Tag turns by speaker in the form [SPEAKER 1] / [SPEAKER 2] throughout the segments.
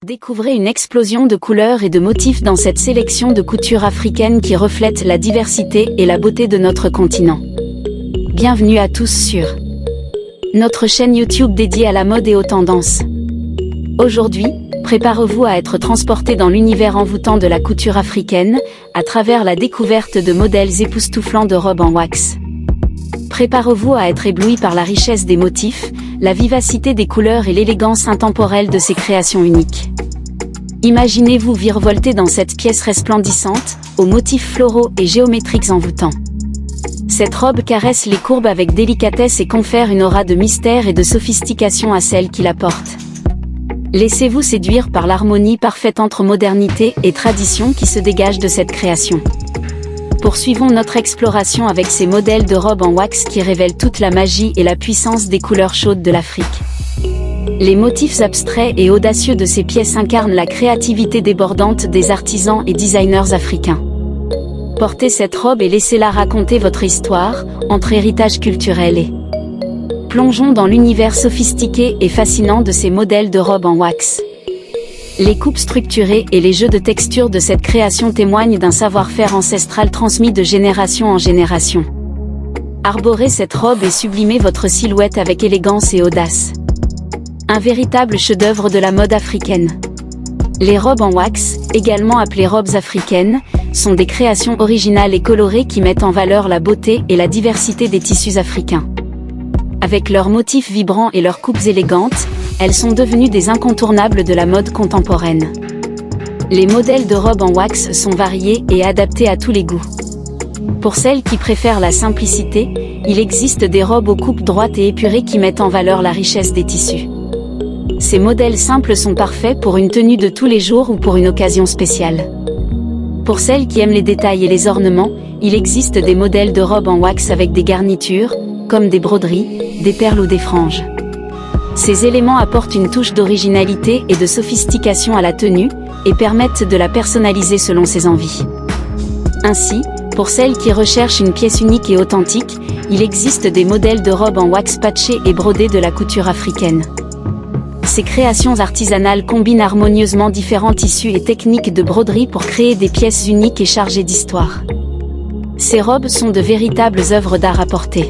[SPEAKER 1] Découvrez une explosion de couleurs et de motifs dans cette sélection de couture africaine qui reflète la diversité et la beauté de notre continent. Bienvenue à tous sur notre chaîne YouTube dédiée à la mode et aux tendances. Aujourd'hui, préparez-vous à être transporté dans l'univers envoûtant de la couture africaine, à travers la découverte de modèles époustouflants de robes en wax. Préparez-vous à être ébloui par la richesse des motifs, la vivacité des couleurs et l'élégance intemporelle de ces créations uniques. Imaginez-vous virevolter dans cette pièce resplendissante, aux motifs floraux et géométriques envoûtants. Cette robe caresse les courbes avec délicatesse et confère une aura de mystère et de sophistication à celle qui la porte. Laissez-vous séduire par l'harmonie parfaite entre modernité et tradition qui se dégage de cette création. Poursuivons notre exploration avec ces modèles de robes en wax qui révèlent toute la magie et la puissance des couleurs chaudes de l'Afrique. Les motifs abstraits et audacieux de ces pièces incarnent la créativité débordante des artisans et designers africains. Portez cette robe et laissez-la raconter votre histoire, entre héritage culturel et... Plongeons dans l'univers sophistiqué et fascinant de ces modèles de robes en wax. Les coupes structurées et les jeux de texture de cette création témoignent d'un savoir-faire ancestral transmis de génération en génération. Arborez cette robe et sublimez votre silhouette avec élégance et audace. Un véritable chef-d'œuvre de la mode africaine. Les robes en wax, également appelées robes africaines, sont des créations originales et colorées qui mettent en valeur la beauté et la diversité des tissus africains. Avec leurs motifs vibrants et leurs coupes élégantes, elles sont devenues des incontournables de la mode contemporaine. Les modèles de robes en wax sont variés et adaptés à tous les goûts. Pour celles qui préfèrent la simplicité, il existe des robes aux coupes droites et épurées qui mettent en valeur la richesse des tissus. Ces modèles simples sont parfaits pour une tenue de tous les jours ou pour une occasion spéciale. Pour celles qui aiment les détails et les ornements, il existe des modèles de robes en wax avec des garnitures, comme des broderies, des perles ou des franges. Ces éléments apportent une touche d'originalité et de sophistication à la tenue, et permettent de la personnaliser selon ses envies. Ainsi, pour celles qui recherchent une pièce unique et authentique, il existe des modèles de robes en wax patchées et brodées de la couture africaine. Ces créations artisanales combinent harmonieusement différents tissus et techniques de broderie pour créer des pièces uniques et chargées d'histoire. Ces robes sont de véritables œuvres d'art à porter.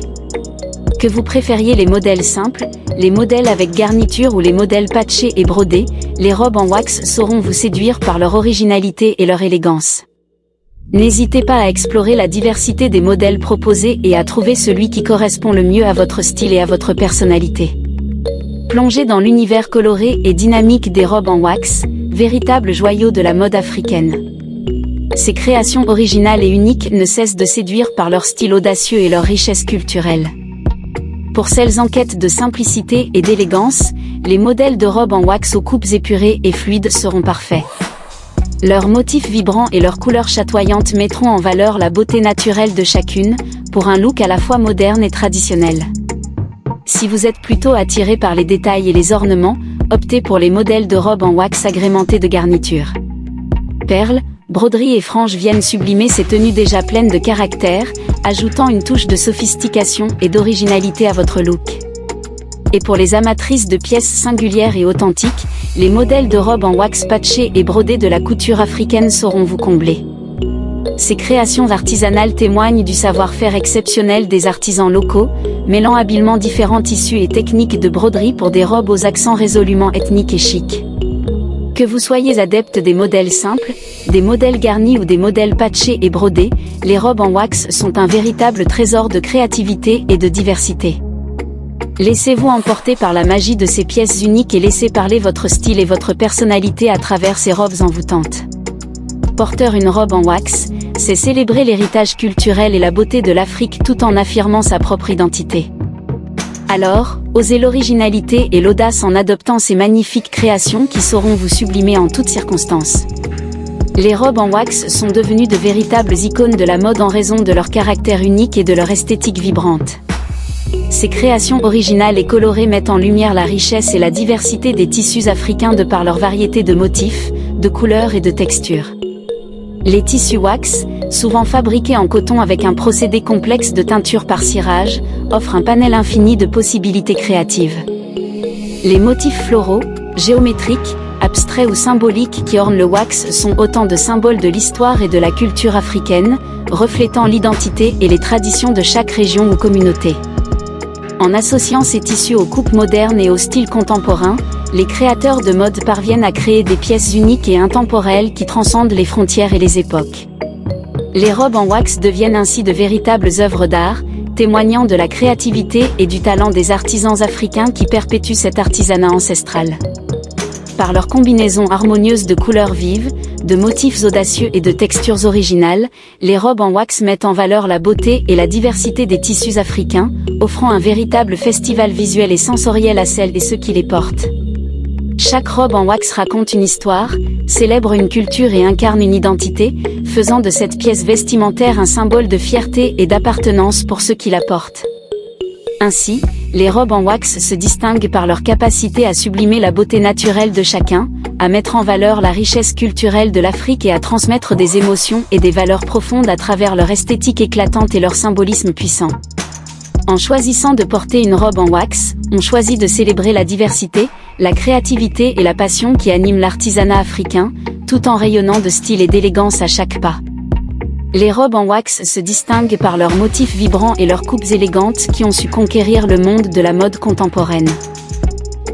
[SPEAKER 1] Que vous préfériez les modèles simples, les modèles avec garniture ou les modèles patchés et brodés, les robes en wax sauront vous séduire par leur originalité et leur élégance. N'hésitez pas à explorer la diversité des modèles proposés et à trouver celui qui correspond le mieux à votre style et à votre personnalité. Plongez dans l'univers coloré et dynamique des robes en wax, véritable joyau de la mode africaine. Ces créations originales et uniques ne cessent de séduire par leur style audacieux et leur richesse culturelle. Pour celles en quête de simplicité et d'élégance, les modèles de robes en wax aux coupes épurées et fluides seront parfaits. Leurs motifs vibrants et leurs couleurs chatoyantes mettront en valeur la beauté naturelle de chacune, pour un look à la fois moderne et traditionnel. Si vous êtes plutôt attiré par les détails et les ornements, optez pour les modèles de robes en wax agrémentés de garnitures. Perles, broderies et franges viennent sublimer ces tenues déjà pleines de caractère, ajoutant une touche de sophistication et d'originalité à votre look. Et pour les amatrices de pièces singulières et authentiques, les modèles de robes en wax patchées et brodées de la couture africaine sauront vous combler. Ces créations artisanales témoignent du savoir-faire exceptionnel des artisans locaux, mêlant habilement différents tissus et techniques de broderie pour des robes aux accents résolument ethniques et chics. Que vous soyez adepte des modèles simples, des modèles garnis ou des modèles patchés et brodés, les robes en wax sont un véritable trésor de créativité et de diversité. Laissez-vous emporter par la magie de ces pièces uniques et laissez parler votre style et votre personnalité à travers ces robes envoûtantes. Porter une robe en wax, c'est célébrer l'héritage culturel et la beauté de l'Afrique tout en affirmant sa propre identité. Alors, osez l'originalité et l'audace en adoptant ces magnifiques créations qui sauront vous sublimer en toutes circonstances. Les robes en wax sont devenues de véritables icônes de la mode en raison de leur caractère unique et de leur esthétique vibrante. Ces créations originales et colorées mettent en lumière la richesse et la diversité des tissus africains de par leur variété de motifs, de couleurs et de textures. Les tissus wax, souvent fabriqués en coton avec un procédé complexe de teinture par cirage, offrent un panel infini de possibilités créatives. Les motifs floraux, géométriques, abstraits ou symboliques qui ornent le wax sont autant de symboles de l'histoire et de la culture africaine, reflétant l'identité et les traditions de chaque région ou communauté. En associant ces tissus aux coupes modernes et au style contemporain, les créateurs de mode parviennent à créer des pièces uniques et intemporelles qui transcendent les frontières et les époques. Les robes en wax deviennent ainsi de véritables œuvres d'art, témoignant de la créativité et du talent des artisans africains qui perpétuent cet artisanat ancestral. Par leur combinaison harmonieuse de couleurs vives, de motifs audacieux et de textures originales, les robes en wax mettent en valeur la beauté et la diversité des tissus africains, offrant un véritable festival visuel et sensoriel à celles et ceux qui les portent. Chaque robe en wax raconte une histoire, célèbre une culture et incarne une identité, faisant de cette pièce vestimentaire un symbole de fierté et d'appartenance pour ceux qui la portent. Ainsi, les robes en wax se distinguent par leur capacité à sublimer la beauté naturelle de chacun, à mettre en valeur la richesse culturelle de l'Afrique et à transmettre des émotions et des valeurs profondes à travers leur esthétique éclatante et leur symbolisme puissant. En choisissant de porter une robe en wax, on choisit de célébrer la diversité, la créativité et la passion qui animent l'artisanat africain, tout en rayonnant de style et d'élégance à chaque pas. Les robes en wax se distinguent par leurs motifs vibrants et leurs coupes élégantes qui ont su conquérir le monde de la mode contemporaine.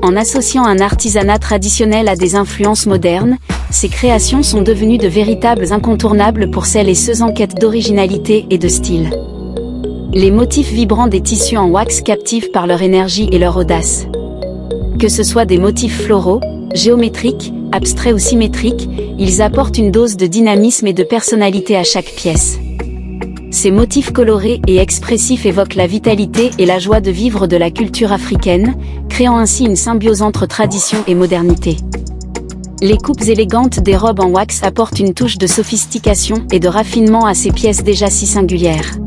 [SPEAKER 1] En associant un artisanat traditionnel à des influences modernes, ces créations sont devenues de véritables incontournables pour celles et ceux en quête d'originalité et de style. Les motifs vibrants des tissus en wax captivent par leur énergie et leur audace. Que ce soit des motifs floraux, géométriques, abstraits ou symétriques, ils apportent une dose de dynamisme et de personnalité à chaque pièce. Ces motifs colorés et expressifs évoquent la vitalité et la joie de vivre de la culture africaine, créant ainsi une symbiose entre tradition et modernité. Les coupes élégantes des robes en wax apportent une touche de sophistication et de raffinement à ces pièces déjà si singulières.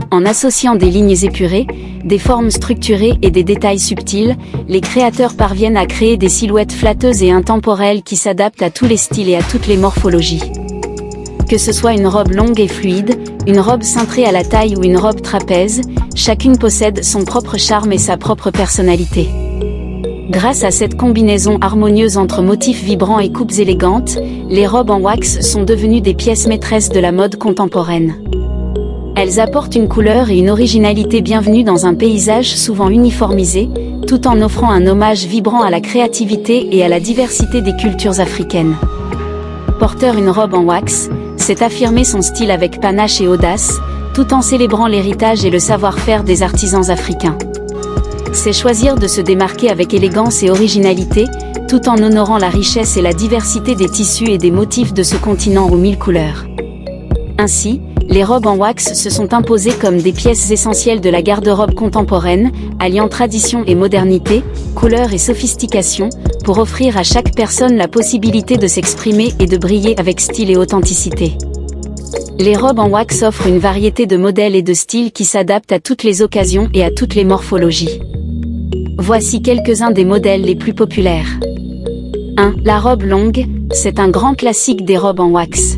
[SPEAKER 1] En associant des lignes épurées, des formes structurées et des détails subtils, les créateurs parviennent à créer des silhouettes flatteuses et intemporelles qui s'adaptent à tous les styles et à toutes les morphologies. Que ce soit une robe longue et fluide, une robe cintrée à la taille ou une robe trapèze, chacune possède son propre charme et sa propre personnalité. Grâce à cette combinaison harmonieuse entre motifs vibrants et coupes élégantes, les robes en wax sont devenues des pièces maîtresses de la mode contemporaine. Elles apportent une couleur et une originalité bienvenue dans un paysage souvent uniformisé, tout en offrant un hommage vibrant à la créativité et à la diversité des cultures africaines. Porteur une robe en wax, c'est affirmer son style avec panache et audace, tout en célébrant l'héritage et le savoir-faire des artisans africains. C'est choisir de se démarquer avec élégance et originalité, tout en honorant la richesse et la diversité des tissus et des motifs de ce continent aux mille couleurs. Ainsi, les robes en wax se sont imposées comme des pièces essentielles de la garde-robe contemporaine, alliant tradition et modernité, couleur et sophistication, pour offrir à chaque personne la possibilité de s'exprimer et de briller avec style et authenticité. Les robes en wax offrent une variété de modèles et de styles qui s'adaptent à toutes les occasions et à toutes les morphologies. Voici quelques-uns des modèles les plus populaires. 1. La robe longue, c'est un grand classique des robes en wax.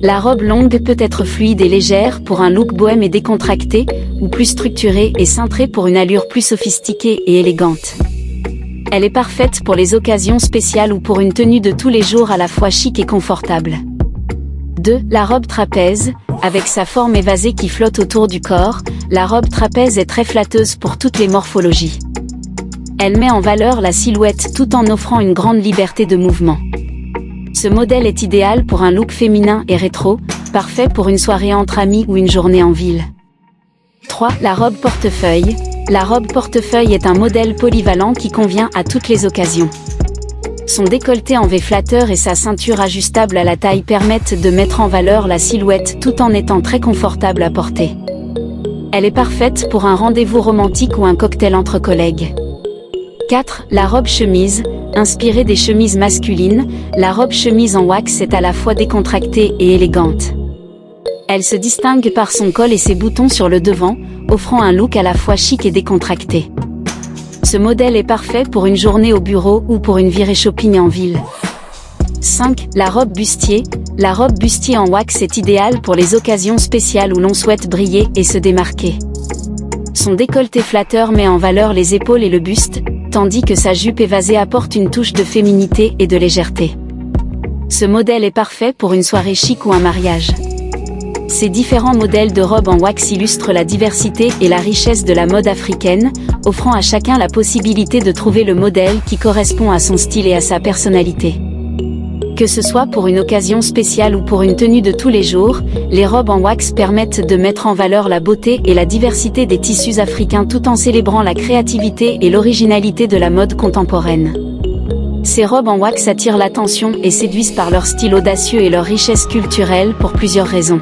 [SPEAKER 1] La robe longue peut être fluide et légère pour un look bohème et décontracté, ou plus structurée et cintrée pour une allure plus sophistiquée et élégante. Elle est parfaite pour les occasions spéciales ou pour une tenue de tous les jours à la fois chic et confortable. 2. La robe trapèze, avec sa forme évasée qui flotte autour du corps, la robe trapèze est très flatteuse pour toutes les morphologies. Elle met en valeur la silhouette tout en offrant une grande liberté de mouvement. Ce modèle est idéal pour un look féminin et rétro, parfait pour une soirée entre amis ou une journée en ville. 3. La robe portefeuille. La robe portefeuille est un modèle polyvalent qui convient à toutes les occasions. Son décolleté en V flatteur et sa ceinture ajustable à la taille permettent de mettre en valeur la silhouette tout en étant très confortable à porter. Elle est parfaite pour un rendez-vous romantique ou un cocktail entre collègues. 4. La robe chemise. Inspirée des chemises masculines, la robe chemise en wax est à la fois décontractée et élégante. Elle se distingue par son col et ses boutons sur le devant, offrant un look à la fois chic et décontracté. Ce modèle est parfait pour une journée au bureau ou pour une virée shopping en ville. 5. La robe bustier. La robe bustier en wax est idéale pour les occasions spéciales où l'on souhaite briller et se démarquer. Son décolleté flatteur met en valeur les épaules et le buste, tandis que sa jupe évasée apporte une touche de féminité et de légèreté. Ce modèle est parfait pour une soirée chic ou un mariage. Ces différents modèles de robes en wax illustrent la diversité et la richesse de la mode africaine, offrant à chacun la possibilité de trouver le modèle qui correspond à son style et à sa personnalité. Que ce soit pour une occasion spéciale ou pour une tenue de tous les jours, les robes en wax permettent de mettre en valeur la beauté et la diversité des tissus africains tout en célébrant la créativité et l'originalité de la mode contemporaine. Ces robes en wax attirent l'attention et séduisent par leur style audacieux et leur richesse culturelle pour plusieurs raisons.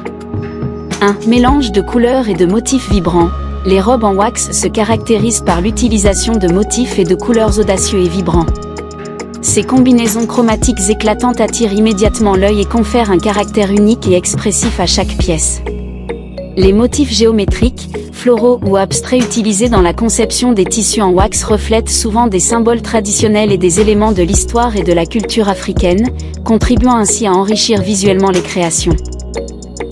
[SPEAKER 1] 1. Mélange de couleurs et de motifs vibrants. Les robes en wax se caractérisent par l'utilisation de motifs et de couleurs audacieux et vibrants. Ces combinaisons chromatiques éclatantes attirent immédiatement l'œil et confèrent un caractère unique et expressif à chaque pièce. Les motifs géométriques, floraux ou abstraits utilisés dans la conception des tissus en wax reflètent souvent des symboles traditionnels et des éléments de l'histoire et de la culture africaine, contribuant ainsi à enrichir visuellement les créations.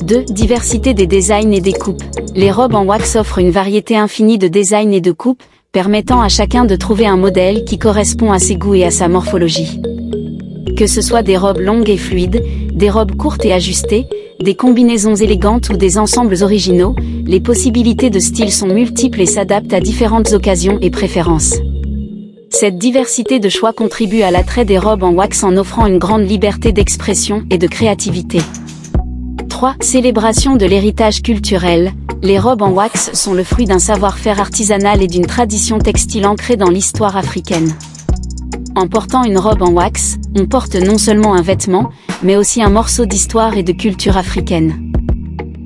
[SPEAKER 1] 2. Diversité des designs et des coupes. Les robes en wax offrent une variété infinie de designs et de coupes, permettant à chacun de trouver un modèle qui correspond à ses goûts et à sa morphologie. Que ce soit des robes longues et fluides, des robes courtes et ajustées, des combinaisons élégantes ou des ensembles originaux, les possibilités de style sont multiples et s'adaptent à différentes occasions et préférences. Cette diversité de choix contribue à l'attrait des robes en wax en offrant une grande liberté d'expression et de créativité. 3. Célébration de l'héritage culturel. Les robes en wax sont le fruit d'un savoir-faire artisanal et d'une tradition textile ancrée dans l'histoire africaine. En portant une robe en wax, on porte non seulement un vêtement, mais aussi un morceau d'histoire et de culture africaine.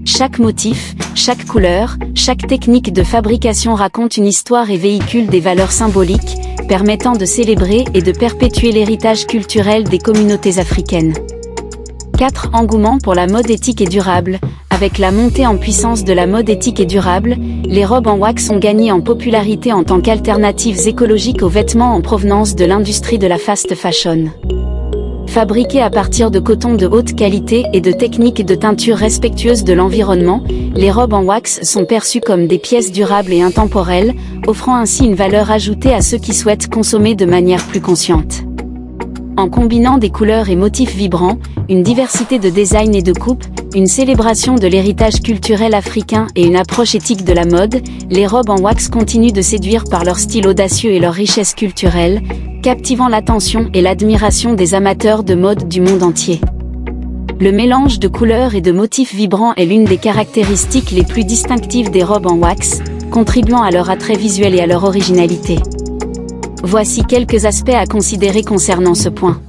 [SPEAKER 1] Chaque motif, chaque couleur, chaque technique de fabrication raconte une histoire et véhicule des valeurs symboliques, permettant de célébrer et de perpétuer l'héritage culturel des communautés africaines. 4. Engouement pour la mode éthique et durable. Avec la montée en puissance de la mode éthique et durable, les robes en wax ont gagné en popularité en tant qu'alternatives écologiques aux vêtements en provenance de l'industrie de la fast fashion. Fabriquées à partir de coton de haute qualité et de techniques de teinture respectueuses de l'environnement, les robes en wax sont perçues comme des pièces durables et intemporelles, offrant ainsi une valeur ajoutée à ceux qui souhaitent consommer de manière plus consciente. En combinant des couleurs et motifs vibrants, une diversité de designs et de coupes, une célébration de l'héritage culturel africain et une approche éthique de la mode, les robes en wax continuent de séduire par leur style audacieux et leur richesse culturelle, captivant l'attention et l'admiration des amateurs de mode du monde entier. Le mélange de couleurs et de motifs vibrants est l'une des caractéristiques les plus distinctives des robes en wax, contribuant à leur attrait visuel et à leur originalité. Voici quelques aspects à considérer concernant ce point.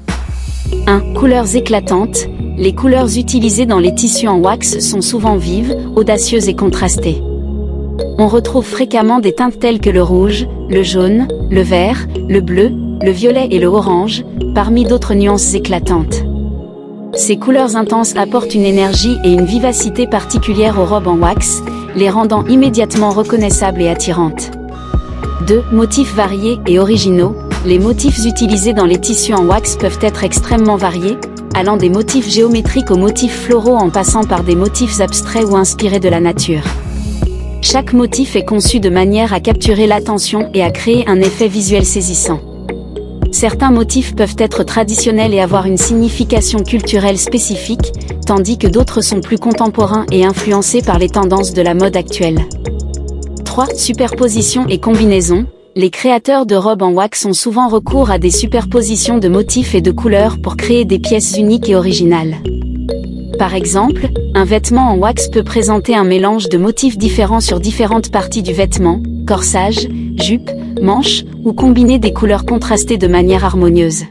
[SPEAKER 1] 1. Couleurs éclatantes. Les couleurs utilisées dans les tissus en wax sont souvent vives, audacieuses et contrastées. On retrouve fréquemment des teintes telles que le rouge, le jaune, le vert, le bleu, le violet et le orange, parmi d'autres nuances éclatantes. Ces couleurs intenses apportent une énergie et une vivacité particulières aux robes en wax, les rendant immédiatement reconnaissables et attirantes. 2. Motifs variés et originaux. Les motifs utilisés dans les tissus en wax peuvent être extrêmement variés, allant des motifs géométriques aux motifs floraux en passant par des motifs abstraits ou inspirés de la nature. Chaque motif est conçu de manière à capturer l'attention et à créer un effet visuel saisissant. Certains motifs peuvent être traditionnels et avoir une signification culturelle spécifique, tandis que d'autres sont plus contemporains et influencés par les tendances de la mode actuelle. 3. Superposition et combinaison. Les créateurs de robes en wax ont souvent recours à des superpositions de motifs et de couleurs pour créer des pièces uniques et originales. Par exemple, un vêtement en wax peut présenter un mélange de motifs différents sur différentes parties du vêtement, corsage, jupe, manches, ou combiner des couleurs contrastées de manière harmonieuse.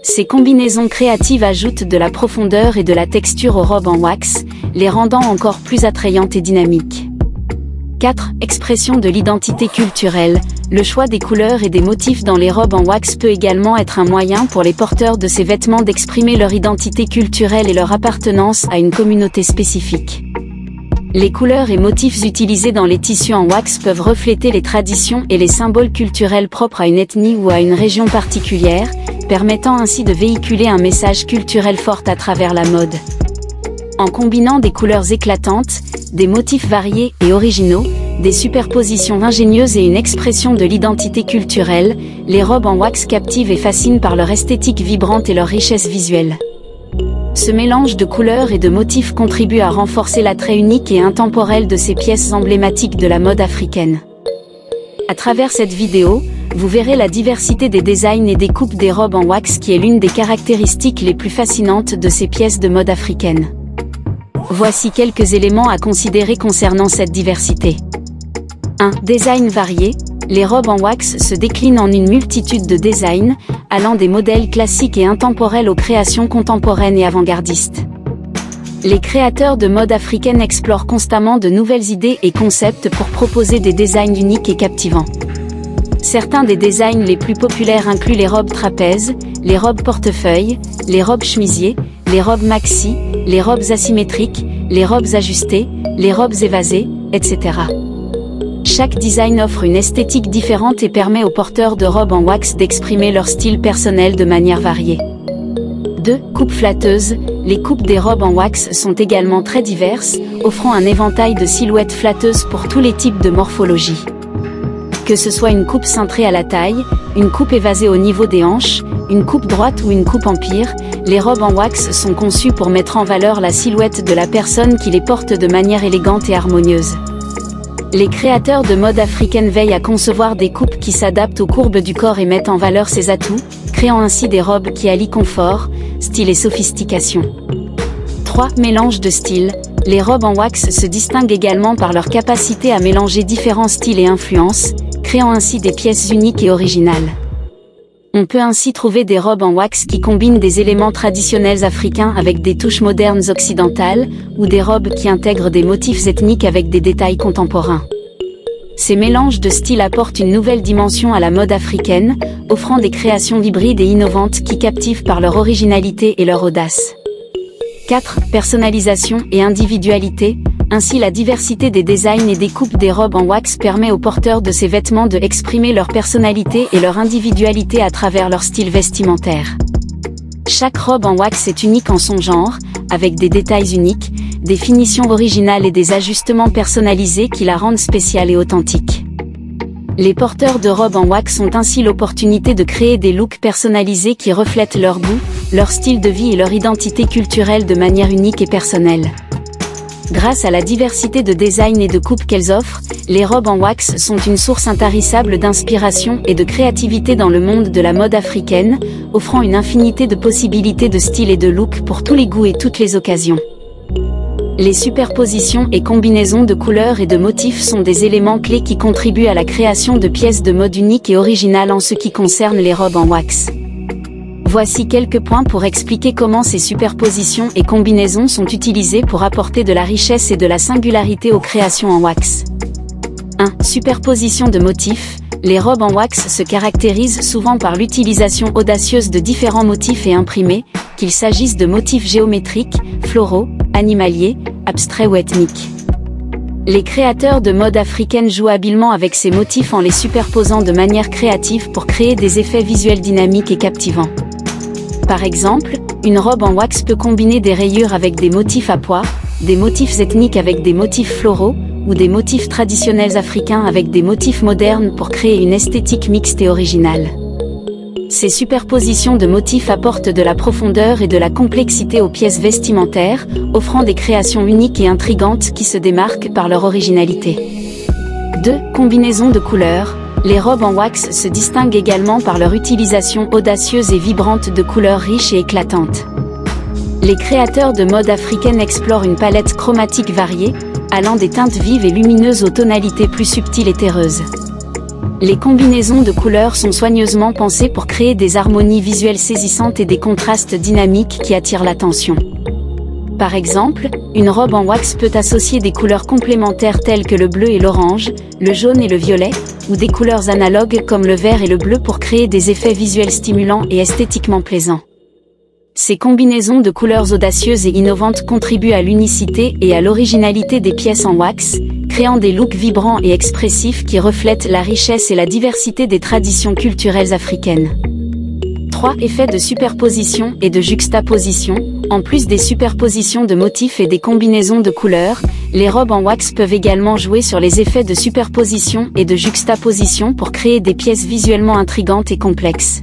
[SPEAKER 1] Ces combinaisons créatives ajoutent de la profondeur et de la texture aux robes en wax, les rendant encore plus attrayantes et dynamiques. 4. Expression de l'identité culturelle. Le choix des couleurs et des motifs dans les robes en wax peut également être un moyen pour les porteurs de ces vêtements d'exprimer leur identité culturelle et leur appartenance à une communauté spécifique. Les couleurs et motifs utilisés dans les tissus en wax peuvent refléter les traditions et les symboles culturels propres à une ethnie ou à une région particulière, permettant ainsi de véhiculer un message culturel fort à travers la mode. En combinant des couleurs éclatantes, des motifs variés et originaux, des superpositions ingénieuses et une expression de l'identité culturelle, les robes en wax captivent et fascinent par leur esthétique vibrante et leur richesse visuelle. Ce mélange de couleurs et de motifs contribue à renforcer l'attrait unique et intemporel de ces pièces emblématiques de la mode africaine. À travers cette vidéo, vous verrez la diversité des designs et des coupes des robes en wax qui est l'une des caractéristiques les plus fascinantes de ces pièces de mode africaine. Voici quelques éléments à considérer concernant cette diversité. 1. Design varié. Les robes en wax se déclinent en une multitude de designs, allant des modèles classiques et intemporels aux créations contemporaines et avant-gardistes. Les créateurs de mode africaine explorent constamment de nouvelles idées et concepts pour proposer des designs uniques et captivants. Certains des designs les plus populaires incluent les robes trapèzes, les robes portefeuille, les robes chemisiers, les robes maxi, les robes asymétriques, les robes ajustées, les robes évasées, etc. Chaque design offre une esthétique différente et permet aux porteurs de robes en wax d'exprimer leur style personnel de manière variée. 2. Coupes flatteuses. Les coupes des robes en wax sont également très diverses, offrant un éventail de silhouettes flatteuses pour tous les types de morphologie. Que ce soit une coupe cintrée à la taille, une coupe évasée au niveau des hanches, une coupe droite ou une coupe empire, les robes en wax sont conçues pour mettre en valeur la silhouette de la personne qui les porte de manière élégante et harmonieuse. Les créateurs de mode africaine veillent à concevoir des coupes qui s'adaptent aux courbes du corps et mettent en valeur ses atouts, créant ainsi des robes qui allient confort, style et sophistication. 3. Mélange de styles. Les robes en wax se distinguent également par leur capacité à mélanger différents styles et influences, créant ainsi des pièces uniques et originales. On peut ainsi trouver des robes en wax qui combinent des éléments traditionnels africains avec des touches modernes occidentales, ou des robes qui intègrent des motifs ethniques avec des détails contemporains. Ces mélanges de styles apportent une nouvelle dimension à la mode africaine, offrant des créations hybrides et innovantes qui captivent par leur originalité et leur audace. 4. Personnalisation et individualité. Ainsi la diversité des designs et des coupes des robes en wax permet aux porteurs de ces vêtements de exprimer leur personnalité et leur individualité à travers leur style vestimentaire. Chaque robe en wax est unique en son genre, avec des détails uniques, des finitions originales et des ajustements personnalisés qui la rendent spéciale et authentique. Les porteurs de robes en wax ont ainsi l'opportunité de créer des looks personnalisés qui reflètent leur goût, leur style de vie et leur identité culturelle de manière unique et personnelle. Grâce à la diversité de designs et de coupes qu'elles offrent, les robes en wax sont une source intarissable d'inspiration et de créativité dans le monde de la mode africaine, offrant une infinité de possibilités de style et de look pour tous les goûts et toutes les occasions. Les superpositions et combinaisons de couleurs et de motifs sont des éléments clés qui contribuent à la création de pièces de mode uniques et originales en ce qui concerne les robes en wax. Voici quelques points pour expliquer comment ces superpositions et combinaisons sont utilisées pour apporter de la richesse et de la singularité aux créations en wax. 1. Superposition de motifs. Les robes en wax se caractérisent souvent par l'utilisation audacieuse de différents motifs et imprimés, qu'il s'agisse de motifs géométriques, floraux, animaliers, abstraits ou ethniques. Les créateurs de mode africaine jouent habilement avec ces motifs en les superposant de manière créative pour créer des effets visuels dynamiques et captivants. Par exemple, une robe en wax peut combiner des rayures avec des motifs à pois, des motifs ethniques avec des motifs floraux, ou des motifs traditionnels africains avec des motifs modernes pour créer une esthétique mixte et originale. Ces superpositions de motifs apportent de la profondeur et de la complexité aux pièces vestimentaires, offrant des créations uniques et intrigantes qui se démarquent par leur originalité. 2. Combinaison de couleurs. Les robes en wax se distinguent également par leur utilisation audacieuse et vibrante de couleurs riches et éclatantes. Les créateurs de mode africaine explorent une palette chromatique variée, allant des teintes vives et lumineuses aux tonalités plus subtiles et terreuses. Les combinaisons de couleurs sont soigneusement pensées pour créer des harmonies visuelles saisissantes et des contrastes dynamiques qui attirent l'attention. Par exemple, une robe en wax peut associer des couleurs complémentaires telles que le bleu et l'orange, le jaune et le violet, ou des couleurs analogues comme le vert et le bleu pour créer des effets visuels stimulants et esthétiquement plaisants. Ces combinaisons de couleurs audacieuses et innovantes contribuent à l'unicité et à l'originalité des pièces en wax, créant des looks vibrants et expressifs qui reflètent la richesse et la diversité des traditions culturelles africaines. 3. Effets de superposition et de juxtaposition. En plus des superpositions de motifs et des combinaisons de couleurs, les robes en wax peuvent également jouer sur les effets de superposition et de juxtaposition pour créer des pièces visuellement intrigantes et complexes.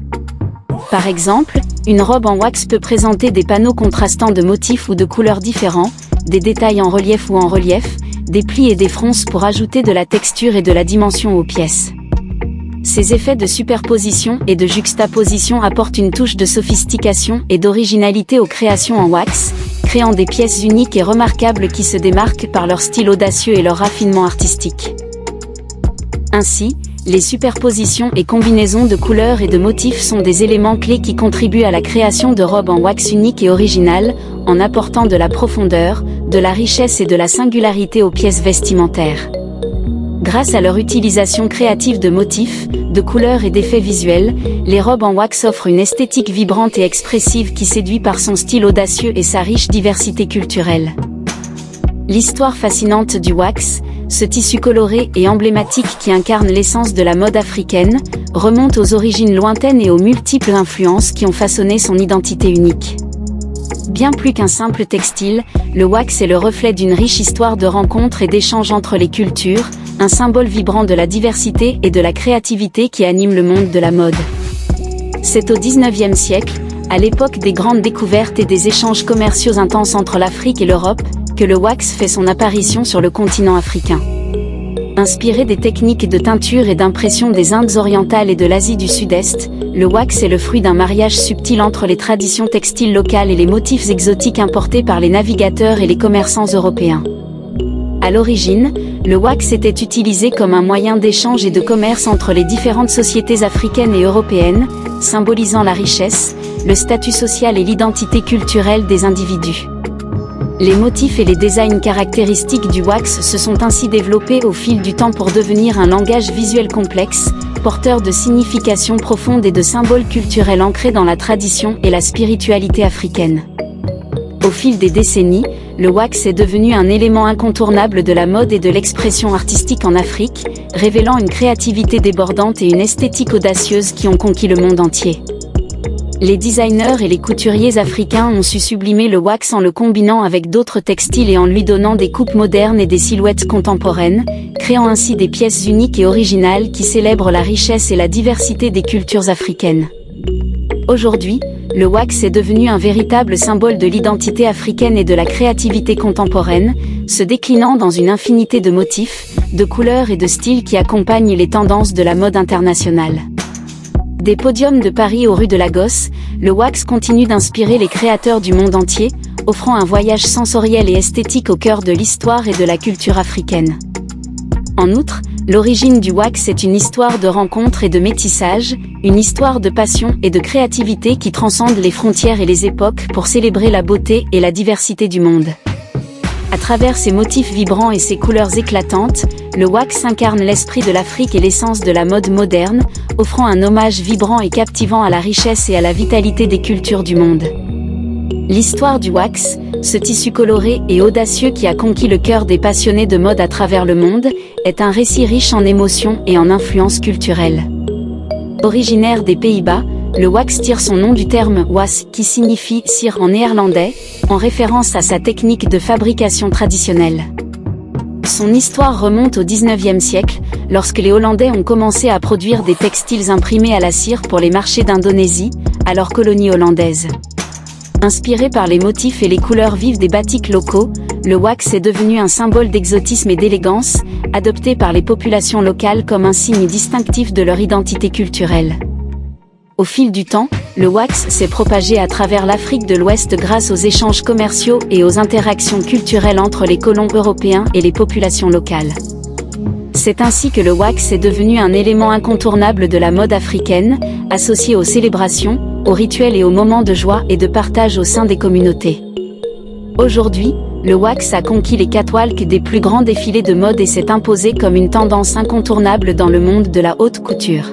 [SPEAKER 1] Par exemple, une robe en wax peut présenter des panneaux contrastants de motifs ou de couleurs différents, des détails en relief ou en relief, des plis et des fronces pour ajouter de la texture et de la dimension aux pièces. Ces effets de superposition et de juxtaposition apportent une touche de sophistication et d'originalité aux créations en wax, créant des pièces uniques et remarquables qui se démarquent par leur style audacieux et leur raffinement artistique. Ainsi, les superpositions et combinaisons de couleurs et de motifs sont des éléments clés qui contribuent à la création de robes en wax uniques et originales, en apportant de la profondeur, de la richesse et de la singularité aux pièces vestimentaires. Grâce à leur utilisation créative de motifs, de couleurs et d'effets visuels, les robes en wax offrent une esthétique vibrante et expressive qui séduit par son style audacieux et sa riche diversité culturelle. L'histoire fascinante du wax, ce tissu coloré et emblématique qui incarne l'essence de la mode africaine, remonte aux origines lointaines et aux multiples influences qui ont façonné son identité unique. Bien plus qu'un simple textile, le wax est le reflet d'une riche histoire de rencontres et d'échanges entre les cultures, un symbole vibrant de la diversité et de la créativité qui anime le monde de la mode. C'est au XIXe siècle, à l'époque des grandes découvertes et des échanges commerciaux intenses entre l'Afrique et l'Europe, que le wax fait son apparition sur le continent africain. Inspiré des techniques de teinture et d'impression des Indes orientales et de l'Asie du Sud-Est, le wax est le fruit d'un mariage subtil entre les traditions textiles locales et les motifs exotiques importés par les navigateurs et les commerçants européens. À l'origine, le wax était utilisé comme un moyen d'échange et de commerce entre les différentes sociétés africaines et européennes, symbolisant la richesse, le statut social et l'identité culturelle des individus. Les motifs et les designs caractéristiques du wax se sont ainsi développés au fil du temps pour devenir un langage visuel complexe, porteur de significations profondes et de symboles culturels ancrés dans la tradition et la spiritualité africaine. Au fil des décennies, le wax est devenu un élément incontournable de la mode et de l'expression artistique en Afrique, révélant une créativité débordante et une esthétique audacieuse qui ont conquis le monde entier. Les designers et les couturiers africains ont su sublimer le wax en le combinant avec d'autres textiles et en lui donnant des coupes modernes et des silhouettes contemporaines, créant ainsi des pièces uniques et originales qui célèbrent la richesse et la diversité des cultures africaines. Aujourd'hui, le wax est devenu un véritable symbole de l'identité africaine et de la créativité contemporaine, se déclinant dans une infinité de motifs, de couleurs et de styles qui accompagnent les tendances de la mode internationale. Des podiums de Paris aux rues de Lagos, le wax continue d'inspirer les créateurs du monde entier, offrant un voyage sensoriel et esthétique au cœur de l'histoire et de la culture africaine. En outre, l'origine du wax est une histoire de rencontres et de métissage, une histoire de passion et de créativité qui transcende les frontières et les époques pour célébrer la beauté et la diversité du monde. À travers ses motifs vibrants et ses couleurs éclatantes, le wax incarne l'esprit de l'Afrique et l'essence de la mode moderne, offrant un hommage vibrant et captivant à la richesse et à la vitalité des cultures du monde. L'histoire du wax, ce tissu coloré et audacieux qui a conquis le cœur des passionnés de mode à travers le monde, est un récit riche en émotions et en influences culturelles. Originaire des Pays-Bas, le wax tire son nom du terme was qui signifie cire en néerlandais, en référence à sa technique de fabrication traditionnelle. Son histoire remonte au XIXe siècle, lorsque les Hollandais ont commencé à produire des textiles imprimés à la cire pour les marchés d'Indonésie, alors colonie hollandaise. Inspiré par les motifs et les couleurs vives des batiks locaux, le wax est devenu un symbole d'exotisme et d'élégance, adopté par les populations locales comme un signe distinctif de leur identité culturelle. Au fil du temps, le wax s'est propagé à travers l'Afrique de l'Ouest grâce aux échanges commerciaux et aux interactions culturelles entre les colons européens et les populations locales. C'est ainsi que le wax est devenu un élément incontournable de la mode africaine, associé aux célébrations, aux rituels et aux moments de joie et de partage au sein des communautés. Aujourd'hui, le wax a conquis les catwalks des plus grands défilés de mode et s'est imposé comme une tendance incontournable dans le monde de la haute couture.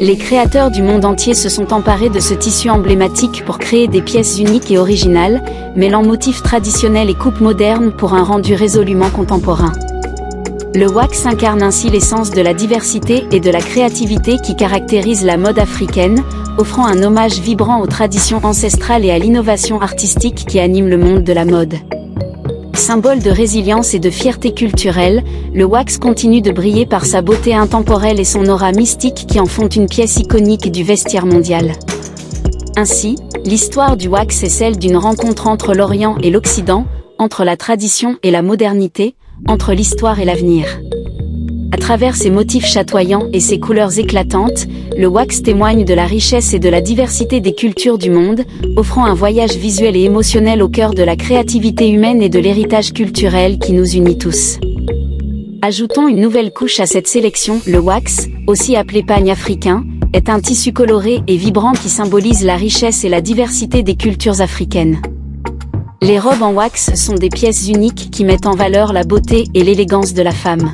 [SPEAKER 1] Les créateurs du monde entier se sont emparés de ce tissu emblématique pour créer des pièces uniques et originales, mêlant motifs traditionnels et coupes modernes pour un rendu résolument contemporain. Le wax incarne ainsi l'essence de la diversité et de la créativité qui caractérise la mode africaine, offrant un hommage vibrant aux traditions ancestrales et à l'innovation artistique qui anime le monde de la mode. Symbole de résilience et de fierté culturelle, le wax continue de briller par sa beauté intemporelle et son aura mystique qui en font une pièce iconique du vestiaire mondial. Ainsi, l'histoire du wax est celle d'une rencontre entre l'Orient et l'Occident, entre la tradition et la modernité, entre l'histoire et l'avenir. À travers ses motifs chatoyants et ses couleurs éclatantes, le wax témoigne de la richesse et de la diversité des cultures du monde, offrant un voyage visuel et émotionnel au cœur de la créativité humaine et de l'héritage culturel qui nous unit tous. Ajoutons une nouvelle couche à cette sélection, le wax, aussi appelé pagne africain, est un tissu coloré et vibrant qui symbolise la richesse et la diversité des cultures africaines. Les robes en wax sont des pièces uniques qui mettent en valeur la beauté et l'élégance de la femme.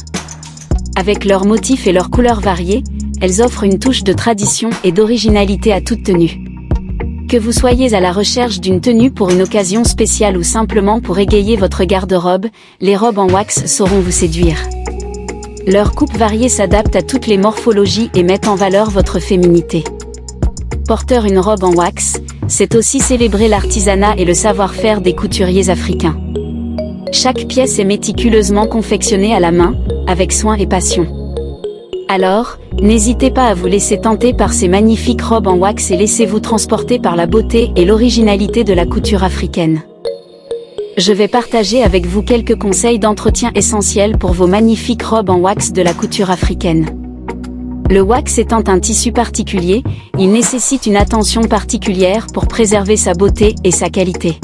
[SPEAKER 1] Avec leurs motifs et leurs couleurs variées, elles offrent une touche de tradition et d'originalité à toute tenue. Que vous soyez à la recherche d'une tenue pour une occasion spéciale ou simplement pour égayer votre garde-robe, les robes en wax sauront vous séduire. Leurs coupes variées s'adaptent à toutes les morphologies et mettent en valeur votre féminité. Porter une robe en wax, c'est aussi célébrer l'artisanat et le savoir-faire des couturiers africains. Chaque pièce est méticuleusement confectionnée à la main, avec soin et passion. Alors, n'hésitez pas à vous laisser tenter par ces magnifiques robes en wax et laissez-vous transporter par la beauté et l'originalité de la couture africaine. Je vais partager avec vous quelques conseils d'entretien essentiels pour vos magnifiques robes en wax de la couture africaine. Le wax étant un tissu particulier, il nécessite une attention particulière pour préserver sa beauté et sa qualité.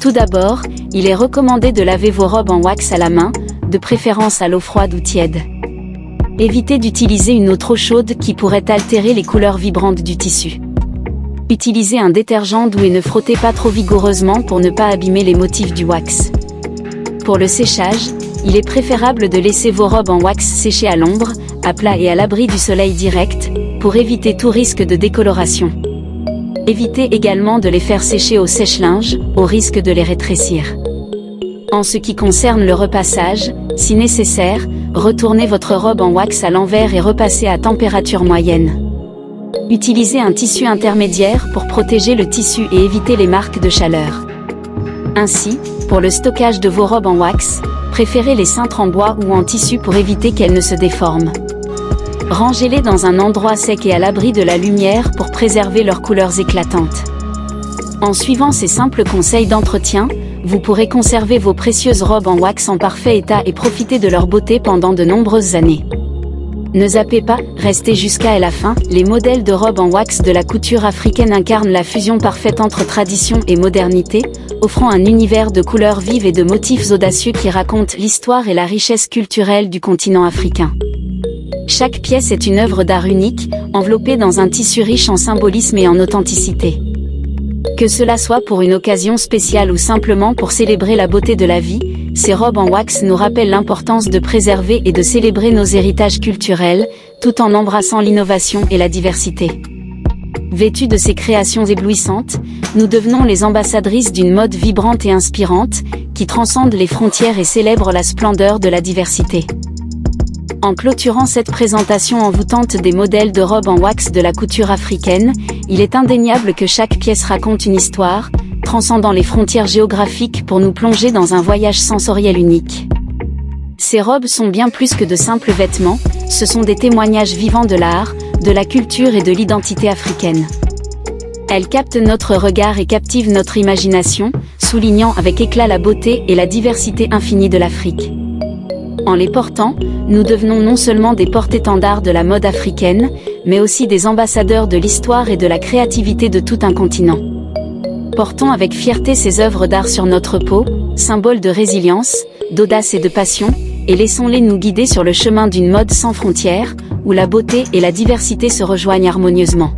[SPEAKER 1] Tout d'abord, il est recommandé de laver vos robes en wax à la main, de préférence à l'eau froide ou tiède. Évitez d'utiliser une eau trop chaude qui pourrait altérer les couleurs vibrantes du tissu. Utilisez un détergent doux et ne frottez pas trop vigoureusement pour ne pas abîmer les motifs du wax. Pour le séchage, il est préférable de laisser vos robes en wax sécher à l'ombre, à plat et à l'abri du soleil direct, pour éviter tout risque de décoloration. Évitez également de les faire sécher au sèche-linge, au risque de les rétrécir. En ce qui concerne le repassage, si nécessaire, retournez votre robe en wax à l'envers et repassez à température moyenne. Utilisez un tissu intermédiaire pour protéger le tissu et éviter les marques de chaleur. Ainsi, pour le stockage de vos robes en wax, préférez les cintres en bois ou en tissu pour éviter qu'elles ne se déforment. Rangez-les dans un endroit sec et à l'abri de la lumière pour préserver leurs couleurs éclatantes. En suivant ces simples conseils d'entretien, vous pourrez conserver vos précieuses robes en wax en parfait état et profiter de leur beauté pendant de nombreuses années. Ne zappez pas, restez jusqu'à la fin, les modèles de robes en wax de la couture africaine incarnent la fusion parfaite entre tradition et modernité, offrant un univers de couleurs vives et de motifs audacieux qui racontent l'histoire et la richesse culturelle du continent africain. Chaque pièce est une œuvre d'art unique, enveloppée dans un tissu riche en symbolisme et en authenticité. Que cela soit pour une occasion spéciale ou simplement pour célébrer la beauté de la vie, ces robes en wax nous rappellent l'importance de préserver et de célébrer nos héritages culturels, tout en embrassant l'innovation et la diversité. Vêtues de ces créations éblouissantes, nous devenons les ambassadrices d'une mode vibrante et inspirante, qui transcende les frontières et célèbre la splendeur de la diversité. En clôturant cette présentation envoûtante des modèles de robes en wax de la couture africaine, il est indéniable que chaque pièce raconte une histoire, transcendant les frontières géographiques pour nous plonger dans un voyage sensoriel unique. Ces robes sont bien plus que de simples vêtements, ce sont des témoignages vivants de l'art, de la culture et de l'identité africaine. Elles captent notre regard et captivent notre imagination, soulignant avec éclat la beauté et la diversité infinie de l'Afrique. En les portant, nous devenons non seulement des porte-étendards de la mode africaine, mais aussi des ambassadeurs de l'histoire et de la créativité de tout un continent. Portons avec fierté ces œuvres d'art sur notre peau, symboles de résilience, d'audace et de passion, et laissons-les nous guider sur le chemin d'une mode sans frontières, où la beauté et la diversité se rejoignent harmonieusement.